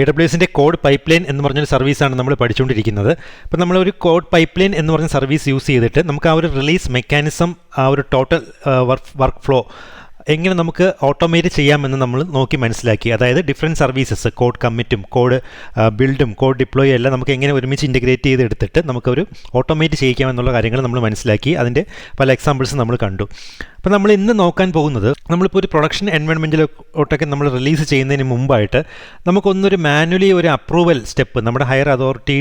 AWSന്റെ code pipeline എന്ന് പറഞ്ഞൊരു സർവീസാണ് നമ്മൾ പഠിച്ചുകൊണ്ടിരിക്കുന്നത്. അപ്പോൾ നമ്മളൊരു കോഡ് പൈപ്പ്ലൈൻ എന്ന് പറഞ്ഞ സർവീസ് യൂസ് ചെയ്തിട്ട് നമുക്ക് ആ ഒരു റിലീസ് മെക്കാനിസം, ആ ഒരു ടോട്ടൽ വർക്ക് ഫ്ലോ എങ്ങനെ നമുക്ക് ഓട്ടോമേറ്റ് ചെയ്യാമെന്ന് നമ്മൾ നോക്കി മനസ്സിലാക്കി. അതായത് ഡിഫറെൻറ്റ് സർവീസസ്, കോഡ് കമ്മിറ്റും കോഡ് ബിൽഡും കോഡ് ഡിപ്ലോയും എല്ലാം നമുക്ക് എങ്ങനെ ഒരുമിച്ച് ഇൻറ്റഗ്രേറ്റ് ചെയ്തെടുത്തിട്ട് നമുക്കൊരു ഓട്ടോമേറ്റ് ചെയ്യിക്കാമെന്നുള്ള കാര്യങ്ങൾ നമ്മൾ മനസ്സിലാക്കി. അതിൻ്റെ പല എക്സാമ്പിൾസ് നമ്മൾ കണ്ടു. അപ്പോൾ നമ്മൾ ഇന്ന് നോക്കാൻ പോകുന്നത്, നമ്മളിപ്പോൾ ഒരു പ്രൊഡക്ഷൻ എൻവയോൺമെൻറ്റിലോട്ടൊക്കെ നമ്മൾ റിലീസ് ചെയ്യുന്നതിന് മുമ്പായിട്ട് നമുക്കൊന്നൊരു മാനുവലി ഒരു അപ്രൂവൽ സ്റ്റെപ്പ്, നമ്മുടെ ഹയർ അതോറിറ്റി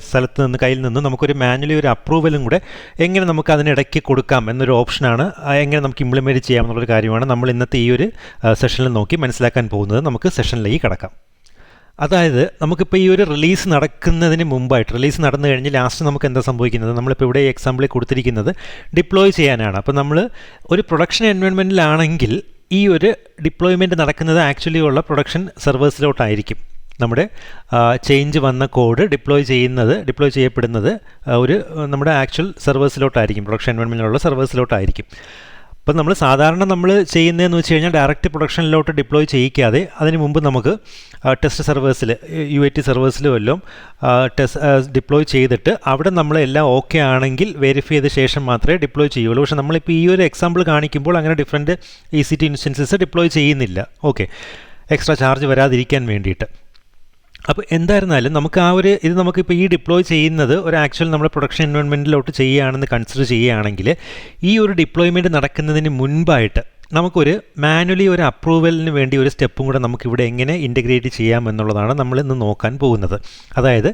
സ്ഥലത്ത് നിന്ന് കയ്യിൽ നിന്ന് നമുക്കൊരു മാനുവലി ഒരു അപ്രൂവലും കൂടെ എങ്ങനെ നമുക്ക് അതിനിടയ്ക്ക് കൊടുക്കാം എന്നൊരു ഓപ്ഷനാണ്, എങ്ങനെ നമുക്ക് ഇംപ്ലിമെൻറ്റ് ചെയ്യാം എന്നുള്ളൊരു കാര്യമാണ് നമ്മൾ ഇന്നത്തെ ഈ ഒരു സെഷനിൽ നോക്കി മനസ്സിലാക്കാൻ പോകുന്നത്. നമുക്ക് സെഷനിലേക്ക് കടക്കാം. അതായത് നമുക്കിപ്പോൾ ഈ ഒരു റിലീസ് നടക്കുന്നതിന് മുമ്പായിട്ട്, റിലീസ് നടന്നു കഴിഞ്ഞ് ലാസ്റ്റ് നമുക്ക് എന്താ സംഭവിക്കുന്നത്, നമ്മളിപ്പോൾ ഇവിടെ ഈ എക്സാമ്പിളിൽ കൊടുത്തിരിക്കുന്നത് ഡിപ്ലോയ് ചെയ്യാനാണ്. അപ്പോൾ നമ്മൾ ഒരു പ്രൊഡക്ഷൻ എൻവയോൺമെൻറ്റിലാണെങ്കിൽ ഈ ഒരു ഡിപ്ലോയ്മെൻറ്റ് നടക്കുന്നത് ആക്ച്വലി ഉള്ള പ്രൊഡക്ഷൻ സെർവേഴ്സിലോട്ടായിരിക്കും. നമ്മുടെ ചേഞ്ച് വന്ന കോഡ് ഡിപ്ലോയ് ചെയ്യപ്പെടുന്നത് ഒരു നമ്മുടെ ആക്ച്വൽ സെർവേഴ്സിലോട്ടായിരിക്കും, പ്രൊഡക്ഷൻ എൻവയോൺമെൻറ്റിലുള്ള സെർവേഴ്സിലോട്ടായിരിക്കും. അപ്പം നമ്മൾ സാധാരണ ചെയ്യുന്നതെന്ന് വെച്ച് കഴിഞ്ഞാൽ ഡയറക്റ്റ് പ്രൊഡക്ഷനിലോട്ട് ഡിപ്ലോയ് ചെയ്യിക്കാതെ അതിന് മുമ്പ് നമുക്ക് ടെസ്റ്റ് സെർവേഴ്സിൽ, UAT സെർവേഴ്സിലും എല്ലാം ഡിപ്ലോയ് ചെയ്തിട്ട് അവിടെ നമ്മൾ എല്ലാം ഓക്കെ ആണെങ്കിൽ വെരിഫൈ ചെയ്ത ശേഷം മാത്രമേ ഡിപ്ലോയ് ചെയ്യുള്ളൂ. പക്ഷേ നമ്മളിപ്പോൾ ഈ ഒരു എക്സാമ്പിൾ കാണിക്കുമ്പോൾ അങ്ങനെ ഡിഫറെൻറ്റ് EC2 ഇൻസ്റ്റൻസസ് ഡിപ്ലോയ് ചെയ്യുന്നില്ല. ഓക്കെ, എക്സ്ട്രാ ചാർജ് വരാതിരിക്കാൻ വേണ്ടിയിട്ട്. അപ്പോൾ എന്തായിരുന്നാലും നമുക്ക് ഇത് നമുക്കിപ്പോൾ ഈ ഡിപ്ലോയ് ചെയ്യുന്നത് ഒരു ആക്ച്വൽ നമ്മുടെ പ്രൊഡക്ഷൻ എൻവയോൺമെൻറ്റിലോട്ട് ചെയ്യുകയാണെന്ന് കൺസിഡർ ചെയ്യുകയാണെങ്കിൽ ഈ ഒരു ഡിപ്ലോയ്മെൻറ്റ് നടക്കുന്നതിന് മുൻപായിട്ട് നമുക്കൊരു മാനുവലി ഒരു അപ്രൂവലിന് വേണ്ടി ഒരു സ്റ്റെപ്പും കൂടെ നമുക്കിവിടെ എങ്ങനെ ഇൻറ്റഗ്രേറ്റ് ചെയ്യാമെന്നുള്ളതാണ് നമ്മൾ ഇന്ന് നോക്കാൻ പോകുന്നത്. അതായത്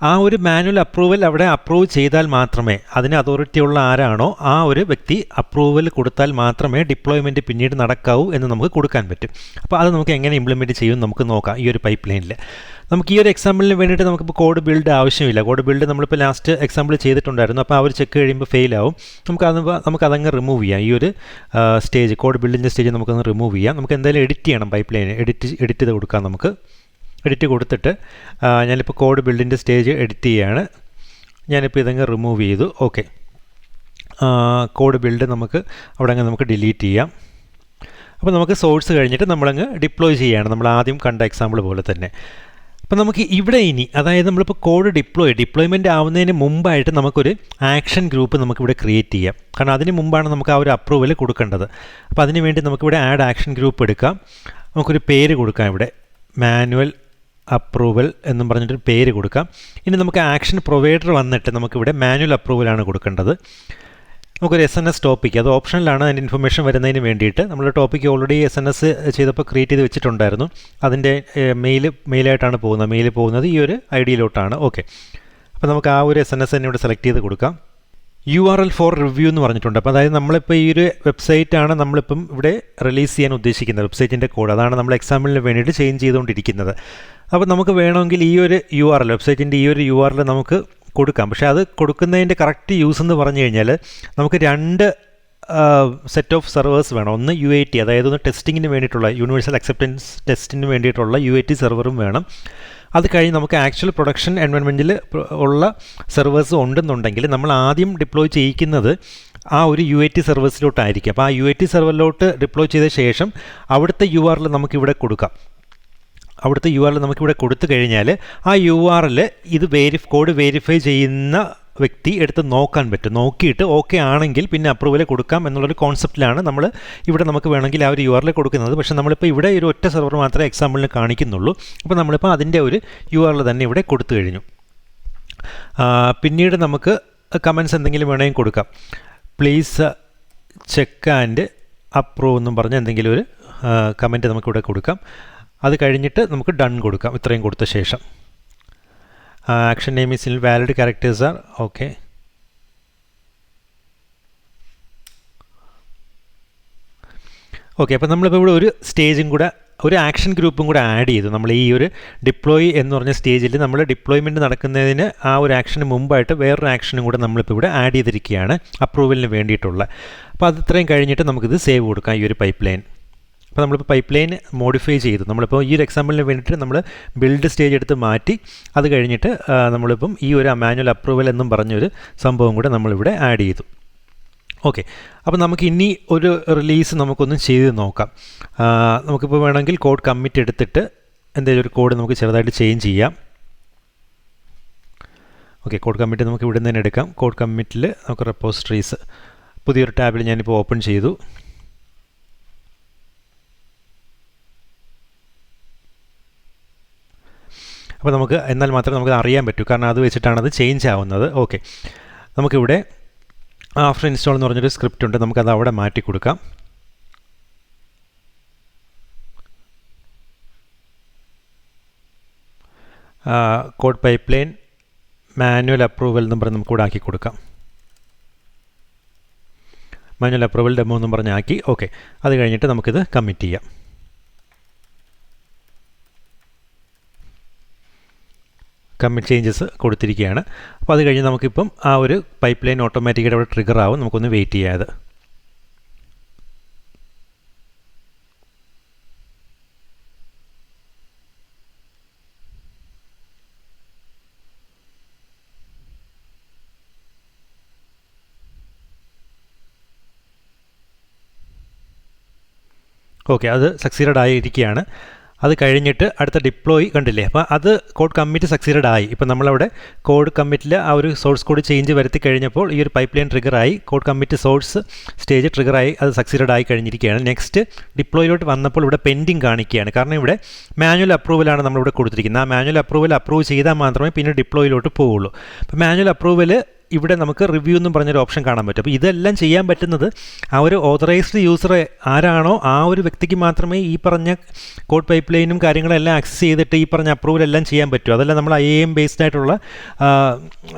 ആ ഒരു മാനുവൽ അപ്രൂവൽ അവിടെ അപ്രൂവ് ചെയ്താൽ മാത്രമേ, അതിന് അതോറിറ്റി ഉള്ള ആരാണോ ആ ഒരു വ്യക്തി അപ്രൂവൽ കൊടുത്താൽ മാത്രമേ ഡിപ്ലോയ്മെൻറ്റ് പിന്നീട് നടക്കാവൂ എന്ന് നമുക്ക് കൊടുക്കാൻ പറ്റും. അപ്പോൾ അത് നമുക്ക് എങ്ങനെ ഇംപ്ലിമെൻറ്റ് ചെയ്യും നമുക്ക് നോക്കാം. ഈ ഒരു പൈപ്പ് ലൈനിൽ നമുക്ക് ഈ ഒരു എക്സാമ്പിളിന് വേണ്ടിയിട്ട് നമുക്കിപ്പോൾ കോഡ് ബിൽഡ് ആവശ്യമില്ല. കോഡ് ബിൽഡ് നമ്മളിപ്പോൾ ലാസ്റ്റ് എക്സാമ്പിൾ ചെയ്തിട്ടുണ്ടായിരുന്നു. അപ്പോൾ ആ ഒരു ചെക്ക് കഴിയുമ്പോൾ ഫെയിലാവും. നമുക്കതങ്ങ് റിമൂവ് ചെയ്യാം. ഈ ഒരു സ്റ്റേജ്, കോഡ് ബിൽഡിൻ്റെ സ്റ്റേജ് നമുക്കൊന്ന് റിമൂവ് ചെയ്യാം. നമുക്ക് എന്തായാലും എഡിറ്റ് ചെയ്യണം, പൈപ്പ് ലൈൻ എഡിറ്റ് ചെയ്ത് കൊടുക്കാം. നമുക്ക് എഡിറ്റ് കൊടുത്തിട്ട് ഞാനിപ്പോൾ കോഡ് ബിൽഡിൻ്റെ സ്റ്റേജ് എഡിറ്റ് ചെയ്യുകയാണ്. ഞാനിപ്പോൾ ഇതങ്ങ് റിമൂവ് ചെയ്തു. ഓക്കെ, കോഡ് ബിൽഡ് നമുക്ക് അവിടെ അങ്ങ് നമുക്ക് ഡിലീറ്റ് ചെയ്യാം. അപ്പോൾ നമുക്ക് സോഴ്സ് കഴിഞ്ഞിട്ട് നമ്മളങ്ങ് ഡിപ്ലോയ് ചെയ്യുകയാണ്, നമ്മൾ ആദ്യം കണ്ട എക്സാമ്പിൾ പോലെ തന്നെ. അപ്പോൾ നമുക്ക് ഇവിടെ ഇനി, അതായത് നമ്മളിപ്പോൾ കോഡ് ഡിപ്ലോയ്മെൻറ്റ് ആവുന്നതിന് മുമ്പായിട്ട് നമുക്കൊരു ആക്ഷൻ ഗ്രൂപ്പ് നമുക്കിവിടെ ക്രിയേറ്റ് ചെയ്യാം. കാരണം അതിന് മുമ്പാണ് നമുക്ക് ആ ഒരു അപ്രൂവൽ കൊടുക്കേണ്ടത്. അപ്പോൾ അതിന് വേണ്ടി നമുക്കിവിടെ ആഡ് ആക്ഷൻ ഗ്രൂപ്പ് എടുക്കാം. നമുക്കൊരു പേര് കൊടുക്കാം, ഇവിടെ മാനുവൽ അപ്രൂവൽ എന്നും പറഞ്ഞിട്ടൊരു പേര് കൊടുക്കാം. ഇനി നമുക്ക് ആക്ഷൻ പ്രൊവൈഡർ വന്നിട്ട് നമുക്കിവിടെ മാനുവൽ അപ്രൂവലാണ് കൊടുക്കേണ്ടത്. നമുക്കൊരു SNS ടോപ്പിക്ക്, അത് ഓപ്ഷനിലാണ്, അതിൻ്റെ ഇൻഫർമേഷൻ വരുന്നതിന് വേണ്ടിയിട്ട്. നമ്മുടെ ടോപ്പിക്ക് ഓൾറെഡി SNS ചെയ്തപ്പോൾ ക്രിയേറ്റ് ചെയ്ത് വെച്ചിട്ടുണ്ടായിരുന്നു. അതിൻ്റെ മെയിലായിട്ടാണ് പോകുന്നത്. മെയിൽ പോകുന്നത് ഈ ഒരു IDയിലോട്ടാണ്. ഓക്കെ, അപ്പോൾ നമുക്ക് ആ ഒരു SNS തന്നെ ഇവിടെ സെലക്ട് ചെയ്ത് കൊടുക്കാം. URL ഫോർ റിവ്യൂ എന്ന് പറഞ്ഞിട്ടുണ്ട്. അപ്പോൾ അതായത് നമ്മളിപ്പോൾ ഈ ഒരു വെബ്സൈറ്റാണ് നമ്മളിപ്പം ഇവിടെ റിലീസ് ചെയ്യാൻ ഉദ്ദേശിക്കുന്നത്, വെബ്സൈറ്റിൻ്റെ കോഡ്. അതാണ് നമ്മൾ എക്സാമ്പിളിന് വേണ്ടിയിട്ട് ചേഞ്ച് ചെയ്തുകൊണ്ടിരിക്കുന്നത്. അപ്പോൾ നമുക്ക് വേണമെങ്കിൽ ഈ ഒരു URL, വെബ്സൈറ്റിൻ്റെ ഈ ഒരു URL നമുക്ക് കൊടുക്കാം. പക്ഷേ അത് കൊടുക്കുന്നതിൻ്റെ കറക്റ്റ് യൂസ് എന്ന് പറഞ്ഞു കഴിഞ്ഞാൽ നമുക്ക് രണ്ട് സെറ്റ് ഓഫ് സെർവേഴ്സ് വേണം. ഒന്ന് UAT, അതായത് ഒന്ന് ടെസ്റ്റിങ്ങിന് വേണ്ടിയിട്ടുള്ള, യൂണിവേഴ്സൽ അക്സെപ്റ്റൻസ് ടെസ്റ്റിന് വേണ്ടിയിട്ടുള്ള UAT സെർവറും വേണം. അത് കഴിഞ്ഞ് നമുക്ക് ആക്ച്വൽ പ്രൊഡക്ഷൻ എൻവയോൺമെൻറ്റിൽ ഉള്ള സെർവേഴ്സ് ഉണ്ടെന്നുണ്ടെങ്കിൽ നമ്മൾ ആദ്യം ഡിപ്ലോയ് ചെയ്യിക്കുന്നത് ആ ഒരു UAT സെർവേഴ്സിലോട്ടായിരിക്കും. അപ്പോൾ ആ UAT സെർവറിലോട്ട് ഡിപ്ലോയ് ചെയ്ത ശേഷം അവിടുത്തെ URL നമുക്കിവിടെ കൊടുക്കാം. അവിടുത്തെ URL നമുക്കിവിടെ കൊടുത്തു കഴിഞ്ഞാൽ ആ URL ഇത് കോഡ് വെരിഫൈ ചെയ്യുന്ന വ്യക്തി എടുത്ത് നോക്കാൻ പറ്റും. നോക്കിയിട്ട് ഓക്കെ ആണെങ്കിൽ പിന്നെ അപ്രൂവൽ കൊടുക്കാം എന്നുള്ളൊരു കോൺസെപ്റ്റിലാണ് നമ്മൾ ഇവിടെ നമുക്ക് വേണമെങ്കിൽ ആ ഒരു URL കൊടുക്കുന്നത്. പക്ഷേ നമ്മളിപ്പോൾ ഇവിടെ ഒരു ഒറ്റ സെർവർ മാത്രമേ എക്സാമ്പിളിന് കാണിക്കുന്നുള്ളൂ. അപ്പോൾ നമ്മളിപ്പോൾ അതിൻ്റെ ഒരു URL തന്നെ ഇവിടെ കൊടുത്തു കഴിഞ്ഞു. പിന്നീട് നമുക്ക് കമൻസ് എന്തെങ്കിലും വേണമെങ്കിൽ കൊടുക്കാം. പ്ലീസ് ചെക്ക് ആൻഡ് അപ്രൂവ് എന്നും പറഞ്ഞ് എന്തെങ്കിലും ഒരു കമൻറ്റ് നമുക്കിവിടെ കൊടുക്കാം. അത് കഴിഞ്ഞിട്ട് നമുക്ക് ഡൺ കൊടുക്കാം. ഇത്രയും കൊടുത്ത ശേഷം action name is invalid characters are okay. അപ്പോൾ നമ്മളിപ്പോൾ ഇവിടെ ഒരു സ്റ്റേജും കൂടെ, ഒരു ആക്ഷൻ ഗ്രൂപ്പും കൂടെ ആഡ് ചെയ്തു. നമ്മൾ ഈ ഒരു ഡിപ്ലോയ് എന്ന് പറഞ്ഞ സ്റ്റേജിൽ നമ്മൾ ഡിപ്ലോയ്മെൻറ്റ് നടക്കുന്നതിന് ആ ഒരു ആക്ഷന് മുമ്പായിട്ട് വേറൊരു ആക്ഷനും കൂടെ നമ്മളിപ്പോൾ ഇവിടെ ആഡ് ചെയ്തിരിക്കുകയാണ് അപ്രൂവലിന് വേണ്ടിയിട്ടുള്ള. അപ്പോൾ അത് ഇത്രയും കഴിഞ്ഞിട്ട് നമുക്കിത് സേവ് കൊടുക്കാം, ഈ ഒരു പൈപ്പ് ലൈൻ. അപ്പോൾ നമ്മളിപ്പോൾ പൈപ്പ് ലൈൻ മോഡിഫൈ ചെയ്തു. നമ്മളിപ്പോൾ ഈ ഒരു എക്സാമ്പിളിന് വേണ്ടിയിട്ട് നമ്മൾ ബിൽഡ് സ്റ്റേജ് എടുത്ത് മാറ്റി, അത് കഴിഞ്ഞിട്ട് നമ്മളിപ്പം ഈ ഒരു മാനുവൽ അപ്രൂവൽ എന്നും പറഞ്ഞൊരു സംഭവം കൂടെ നമ്മളിവിടെ ആഡ് ചെയ്തു. ഓക്കെ, അപ്പോൾ നമുക്ക് ഇനി ഒരു റിലീസ് നമുക്കൊന്ന് ചെയ്ത് നോക്കാം. നമുക്കിപ്പോൾ വേണമെങ്കിൽ കോഡ് കമ്മിറ്റ് എടുത്തിട്ട് എന്തെങ്കിലും ഒരു കോഡ് നമുക്ക് ചെറുതായിട്ട് ചേഞ്ച് ചെയ്യാം. ഓക്കെ, കോഡ് കമ്മിറ്റ് നമുക്ക് ഇവിടെ നിന്ന് തന്നെ എടുക്കാം. കോഡ് കമ്മിറ്റിൽ നമുക്ക് റെപ്പോസിറ്ററീസ് പുതിയൊരു ടാബിൽ ഞാനിപ്പോൾ ഓപ്പൺ ചെയ്തു. അപ്പോൾ നമുക്ക് എന്നാൽ മാത്രമേ നമുക്ക് അറിയാൻ പറ്റൂ, കാരണം അത് വെച്ചിട്ടാണ് അത് ചേഞ്ച് ആവുന്നത്. ഓക്കെ, നമുക്കിവിടെ ആഫ്റ്റർ ഇൻസ്റ്റാൾ എന്ന് പറഞ്ഞൊരു സ്ക്രിപ്റ്റ് ഉണ്ട്, നമുക്കത് അവിടെ മാറ്റി കൊടുക്കാം. കോഡ് പൈപ്പ്ലൈൻ മാനുവൽ അപ്രൂവൽ എന്നും പറഞ്ഞ് നമുക്ക് ഇവിടെ ആക്കി കൊടുക്കാം. മാനുവൽ അപ്രൂവൽ ഡെമോ എന്നും പറഞ്ഞ് ആക്കി. ഓക്കെ, അത് കഴിഞ്ഞിട്ട് നമുക്കിത് കമ്മിറ്റ് ചെയ്യാം. കമ്മിറ്റ് ചേഞ്ചസ് കൊടുത്തിരിക്കുകയാണ്. അപ്പോൾ അത് കഴിഞ്ഞ് നമുക്കിപ്പം ആ ഒരു പൈപ്പ് ലൈൻ ഓട്ടോമാറ്റിക്കായിട്ട് അവിടെ ട്രിഗർ ആവും. നമുക്കൊന്ന് വെയിറ്റ് ചെയ്യാതെ. ഓക്കെ, അത് സക്സീഡഡ് ആയിരിക്കുകയാണ്. അത് കഴിഞ്ഞിട്ട് അടുത്ത ഡിപ്ലോയ് കണ്ടില്ലേ, അപ്പോൾ അത് കോഡ് കമ്മിറ്റ് സക്സീഡഡ് ആയി. ഇപ്പോൾ നമ്മളവിടെ കോഡ് കമ്മിറ്റിൽ ആ ഒരു സോഴ്സ് കോഡ് ചേഞ്ച് വരുത്തി കഴിഞ്ഞപ്പോൾ ഈ ഒരു പൈപ്പ് ലൈൻ ട്രിഗറായി, കോഡ് കമ്മിറ്റ് സോഴ്സ് സ്റ്റേജ് ട്രിഗറായി, അത് സക്സീഡഡ് ആയി കഴിഞ്ഞിരിക്കുകയാണ്. നെക്സ്റ്റ് ഡിപ്ലോയിലോട്ട് വന്നപ്പോൾ ഇവിടെ പെൻഡിങ് കാണിക്കുകയാണ്, കാരണം ഇവിടെ മാനുവൽ അപ്രൂവലാണ് നമ്മളിവിടെ കൊടുത്തിരിക്കുന്നത്. ആ മാനുവൽ അപ്രൂവ് ചെയ്താൽ മാത്രമേ പിന്നെ ഡിപ്ലോയിലോട്ട് പോവുള്ളൂ. അപ്പോൾ മാനുവൽ അപ്രൂവൽ ഇവിടെ നമുക്ക് റിവ്യൂ എന്നും പറഞ്ഞൊരു ഓപ്ഷൻ കാണാൻ പറ്റും. അപ്പോൾ ഇതെല്ലാം ചെയ്യാൻ പറ്റുന്നത് ആ ഒരു ഓതറൈസ്ഡ് യൂസർ ആരാണോ ആ ഒരു വ്യക്തിക്ക് മാത്രമേ ഈ പറഞ്ഞ കോഡ് പൈപ്പ് ലൈനും കാര്യങ്ങളെല്ലാം ആക്സസ് ചെയ്തിട്ട് ഈ പറഞ്ഞ അപ്രൂവൽ എല്ലാം ചെയ്യാൻ പറ്റും. അതെല്ലാം നമ്മൾ IAM ബേസ്ഡ് ആയിട്ടുള്ള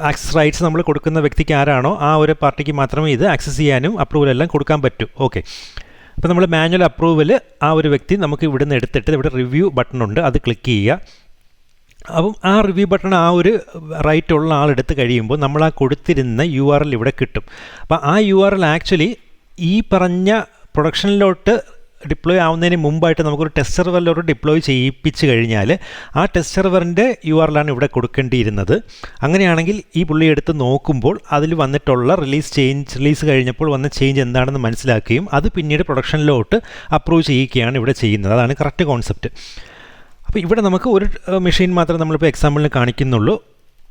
ആക്സസ് റൈറ്റ്സ് നമ്മൾ കൊടുക്കുന്ന വ്യക്തിക്ക് ആരാണോ ആ ഒരു പാർട്ടിക്ക് മാത്രമേ ഇത് ആക്സസ് ചെയ്യാനും അപ്രൂവൽ എല്ലാം കൊടുക്കാൻ പറ്റൂ. ഓക്കെ, അപ്പോൾ നമ്മൾ മാനുവൽ അപ്രൂവൽ ആ ഒരു വ്യക്തി നമുക്ക് ഇവിടുന്ന് എടുത്തിട്ട് ഇവിടെ റിവ്യൂ ബട്ടൺ ഉണ്ട്, അത് ക്ലിക്ക് ചെയ്യുക. അപ്പം ആ റിവ്യൂ ബട്ടൺ ആ ഒരു റൈറ്റ് ഉള്ള ആളെടുത്ത് കഴിയുമ്പോൾ നമ്മൾ ആ കൊടുത്തിരുന്ന URL ഇവിടെ കിട്ടും. അപ്പോൾ ആ URL ആക്ച്വലി ഈ പറഞ്ഞ പ്രൊഡക്ഷനിലോട്ട് ഡിപ്ലോയ് ആവുന്നതിന് മുമ്പായിട്ട് നമുക്കൊരു ടെസ്റ്റ് സെർവറിലോട്ട് ഡിപ്ലോയ് ചെയ്യിപ്പിച്ച് കഴിഞ്ഞാൽ ആ ടെസ്റ്റ് സെർവറിൻ്റെ URL ആണ് ഇവിടെ കൊടുക്കേണ്ടിയിരുന്നത്. അങ്ങനെയാണെങ്കിൽ ഈ പുള്ളി എടുത്ത് നോക്കുമ്പോൾ അതിൽ വന്നിട്ടുള്ള റിലീസ് കഴിഞ്ഞപ്പോൾ വന്ന ചേഞ്ച് എന്താണെന്ന് മനസ്സിലാക്കുകയും അത് പിന്നീട് പ്രൊഡക്ഷനിലോട്ട് അപ്രൂവ് ചെയ്യിക്കുകയാണ് ഇവിടെ ചെയ്യുന്നത്. അതാണ് കറക്റ്റ് കോൺസെപ്റ്റ്. അപ്പോൾ ഇവിടെ നമുക്ക് ഒരു മെഷീൻ മാത്രമേ നമ്മളിപ്പോൾ എക്സാമ്പിളിന് കാണിക്കുന്നുള്ളൂ.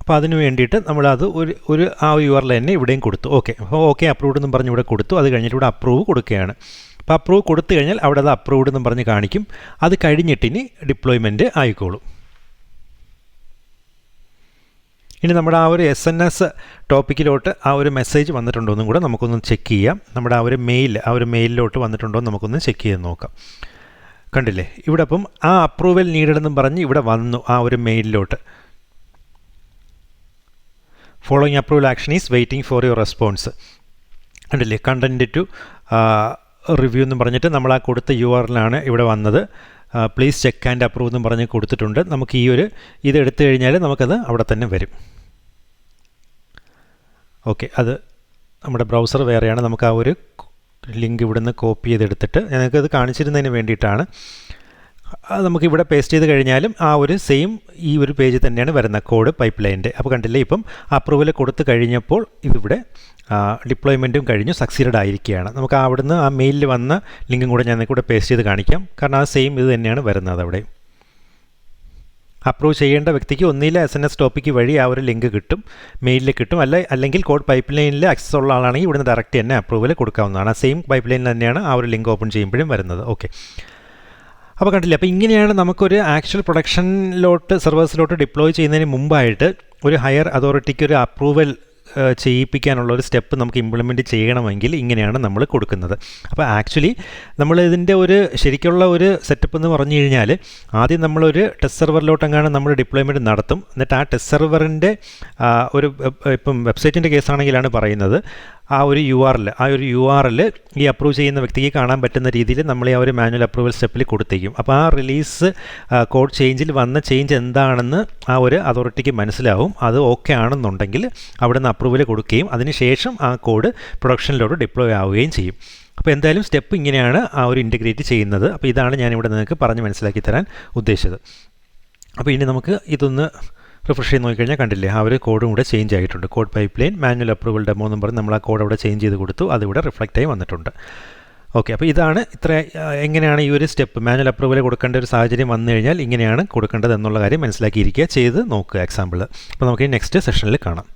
അപ്പോൾ അതിന് വേണ്ടിയിട്ട് നമ്മളത് ഒരു ആ URL തന്നെ ഇവിടെയും കൊടുത്തു. ഓക്കെ, അപ്പോൾ ഓക്കെ അപ്രൂവ്ഡ് എന്നും പറഞ്ഞ് ഇവിടെ കൊടുത്തു. അത് കഴിഞ്ഞിട്ട് ഇവിടെ അപ്രൂവ് കൊടുക്കുകയാണ്. അപ്പോൾ അപ്രൂവ് കൊടുത്തു കഴിഞ്ഞാൽ അവിടെ അത് അപ്രൂവ്ഡ് എന്നും പറഞ്ഞ് കാണിക്കും. അത് കഴിഞ്ഞിട്ടിനി ഡിപ്ലോയ്മെൻറ്റ് ആയിക്കോളും. ഇനി നമ്മുടെ ആ ഒരു SNS ടോപ്പിക്കിലോട്ട് ആ ഒരു മെസ്സേജ് വന്നിട്ടുണ്ടോ എന്നും കൂടെ നമുക്കൊന്ന് ചെക്ക് ചെയ്യാം. നമ്മുടെ ആ ഒരു മെയിലിലോട്ട് വന്നിട്ടുണ്ടോ എന്ന് നമുക്കൊന്ന് ചെക്ക് ചെയ്ത് നോക്കാം. കണ്ടില്ലേ, ഇവിടെ അപ്പം ആ അപ്രൂവൽ നീഡഡ് എന്നും പറഞ്ഞ് ഇവിടെ വന്നു ആ ഒരു മെയിലിലോട്ട്. Following approval action is waiting for your response. കണ്ടില്ലേ, കണ്ടൻറ്റ് ടു റിവ്യൂ എന്നും പറഞ്ഞിട്ട് നമ്മൾ ആ കൊടുത്ത URL ആണ് ഇവിടെ വന്നത്. പ്ലീസ് ചെക്ക് ആൻഡ് അപ്രൂവ് എന്നും പറഞ്ഞ് കൊടുത്തിട്ടുണ്ട്. നമുക്ക് ഇത് എടുത്തു കഴിഞ്ഞാൽ നമുക്കത് അവിടെ തന്നെ വരും. ഓക്കെ, അത് നമ്മുടെ ബ്രൗസർ വേറെയാണ്. നമുക്ക് ആ ഒരു ലിങ്ക് ഇവിടുന്ന് കോപ്പി ചെയ്തെടുത്തിട്ട് ഞങ്ങൾക്കത് കാണിച്ചിരുന്നതിന് വേണ്ടിയിട്ടാണ്. അത് നമുക്കിവിടെ പേസ്റ്റ് ചെയ്ത് കഴിഞ്ഞാലും ആ ഒരു സെയിം ഈ ഒരു പേജ് തന്നെയാണ് വരുന്ന കോഡ് പൈപ്പ് ലൈൻ്റെ. അപ്പോൾ കണ്ടില്ലേ, ഇപ്പം അപ്രൂവൽ കൊടുത്തു കഴിഞ്ഞപ്പോൾ ഇതിവിടെ ഡിപ്ലോയ്മെൻറ്റും കഴിഞ്ഞു സക്സീഡഡ് ആയിരിക്കുകയാണ്. നമുക്ക് അവിടുന്ന് ആ മെയിലിൽ വന്ന ലിങ്കും കൂടെ ഞാൻ കൂടെ പേസ്റ്റ് ചെയ്ത് കാണിക്കാം, കാരണം ആ സെയിം ഇത് തന്നെയാണ് വരുന്നത്. അവിടെ അപ്രൂവ് ചെയ്യേണ്ട വ്യക്തിക്ക് ഒന്നിൽ SNS ടോപ്പിക്ക് വഴി ആ ഒരു ലിങ്ക് കിട്ടും, മെയിലിൽ കിട്ടും. അല്ലെങ്കിൽ കോഡ് പൈപ്പ് ലൈനിൽ ആക്സസ് ഉള്ള ആളാണെങ്കിൽ ഇവിടുന്ന് ഡയറക്റ്റ് തന്നെ അപ്രൂവൽ കൊടുക്കാവുന്നതാണ്. ആ സെയിം പൈപ്പ് ലൈനിൽ തന്നെയാണ് ആ ഒരു ലിങ്ക് ഓപ്പൺ ചെയ്യുമ്പോഴും വരുന്നത്. ഓക്കെ, അപ്പോൾ കണ്ടില്ലേ, അപ്പോൾ ഇങ്ങനെയാണ് നമുക്കൊരു ആക്ച്വൽ സെർവേഴ്സിലോട്ട് ഡിപ്ലോയ് ചെയ്യുന്നതിന് മുമ്പായിട്ട് ഒരു ഹയർ അതോറിറ്റിക്ക് ഒരു അപ്രൂവൽ ചെയ്യിപ്പിക്കാനുള്ള ഒരു സ്റ്റെപ്പ് നമുക്ക് ഇംപ്ലിമെൻറ്റ് ചെയ്യണമെങ്കിൽ ഇങ്ങനെയാണ് നമ്മൾ കൊടുക്കുന്നത്. അപ്പോൾ ആക്ച്വലി നമ്മൾ ഇതിൻ്റെ ശരിക്കുള്ള ഒരു സെറ്റപ്പ് എന്ന് പറഞ്ഞു കഴിഞ്ഞാൽ ആദ്യം നമ്മളൊരു ടെസ്റ്റ് സെർവറിലോട്ടെങ്ങാനും നമ്മൾ ഡിപ്ലോയ്മെൻറ്റ് നടത്തും. എന്നിട്ട് ആ ടെസ്റ്റ് സെർവറിൻ്റെ ഇപ്പം വെബ്സൈറ്റിൻ്റെ കേസാണെങ്കിലാണ് പറയുന്നത്, ആ ഒരു URL ഈ അപ്രൂവ് ചെയ്യുന്ന വ്യക്തിക്ക് കാണാൻ പറ്റുന്ന രീതിയിൽ നമ്മൾ ആ ഒരു മാനുവൽ അപ്രൂവൽ സ്റ്റെപ്പിൽ കൊടുത്തേക്കും. അപ്പോൾ ആ റിലീസ് കോഡ് ചേഞ്ചിൽ വന്ന ചേഞ്ച് എന്താണെന്ന് ആ ഒരു അതോറിറ്റിക്ക് മനസ്സിലാവും. അത് ഓക്കെ ആണെന്നുണ്ടെങ്കിൽ അവിടെ നിന്ന് അപ്രൂവൽ കൊടുക്കുകയും അതിനുശേഷം ആ കോഡ് പ്രൊഡക്ഷനിലോട്ട് ഡിപ്ലോയ് ആവുകയും ചെയ്യും. അപ്പോൾ എന്തായാലും സ്റ്റെപ്പ് ഇങ്ങനെയാണ് ആ ഒരു ഇൻറ്റഗ്രേറ്റ് ചെയ്യുന്നത്. അപ്പോൾ ഇതാണ് ഞാനിവിടെ നിങ്ങൾക്ക് പറഞ്ഞ് മനസ്സിലാക്കി തരാൻ ഉദ്ദേശിച്ചത്. അപ്പോൾ ഇനി നമുക്ക് ഇതൊന്ന് റിഫ്രഷ് ചെയ്ത് നോക്കിക്കഴിഞ്ഞാൽ കണ്ടില്ലേ, ആ ഒരു കോഡും കൂടെ ചേഞ്ച് ആയിട്ടുണ്ട്. Code pipeline manual approval demo എന്നും പറഞ്ഞ് നമ്മൾ ആ കോഡ് അവിടെ ചേഞ്ച് ചെയ്ത് കൊടുത്തു, അതിവിടെ റിഫ്ലക്റ്റ് ആയി വന്നിട്ടുണ്ട്. ഓക്കെ, അപ്പോൾ ഇതാണ് എങ്ങനെയാണ് ഈ ഒരു സ്റ്റെപ്പ് മാനുവൽ അപ്രൂവൽ കൊടുക്കേണ്ട ഒരു സാഹചര്യം വന്നു കഴിഞ്ഞാൽ ഇങ്ങനെയാണ് കൊടുക്കേണ്ടത് എന്നുള്ള കാര്യം മനസ്സിലാക്കിയിരിക്കുക, ചെയ്ത് നോക്കുക എക്സാമ്പിൾ. അപ്പോൾ നമുക്ക് നെക്സ്റ്റ് സെഷനിൽ കാണാം.